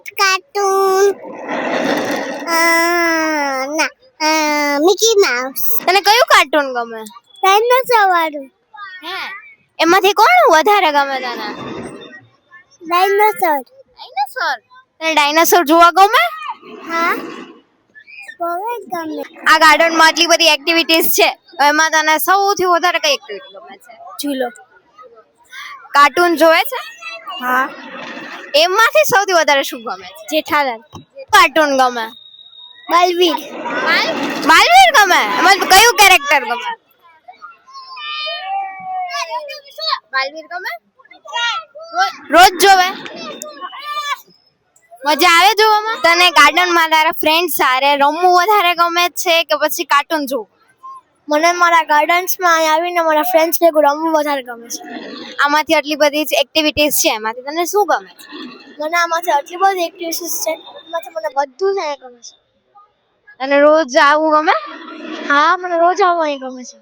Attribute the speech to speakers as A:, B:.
A: Favourite cartoon Mickey mouse.
B: તને કયું cartoon ગમે?
A: ડાયનોસોર વાળું.
B: હે એમાંથી કોણ વધારે ગમે તને?
A: ડાયનોસોર.
B: ડાયનાસોર. તને ડાયનાસોર જોવા ગમે?
A: હા બહુ ગમે.
B: આ ગાર્ડનમાં આટલી બધી એક્ટિવિટીઝ છે, એમાં તને સૌથી વધારે કઈ એક્ટિવિટી ગમે છે?
A: ઝૂલો.
B: કાર્ટૂન જોવે છે?
A: હા.
B: એમાંથી સૌથી વધારે શું ગમે છે?
A: જેઠાલાલ.
B: કાર્ટૂન ગમે?
A: બલવીર.
B: બાલવીર ગમે? એમાં કયું કેરેક્ટર ગમે? બાલવીર ગમે? રોજ જોવે? મજા આવે જોવામાં? તને ગાર્ડનમાં તારા ફ્રેન્ડ સાથે રમવું વધારે ગમે છે કે પછી કાર્ટૂન જોવું?
A: મને મારા ગાર્ડન્સમાં અહીં આવીને મારા ફ્રેન્ડ્સ ભેગું રમવું વધારે ગમે છે.
B: આમાંથી આટલી બધી એક્ટિવિટીઝ છે, એમાંથી તને શું ગમે છે?
A: મને આમાંથી આટલી બધી એક્ટિવિટીઝ છે, એમાંથી મને બધું જ અહીંયા ગમે છે.
B: તને રોજ આવું ગમે?
A: હા મને રોજ આવવું અહીં ગમે છે.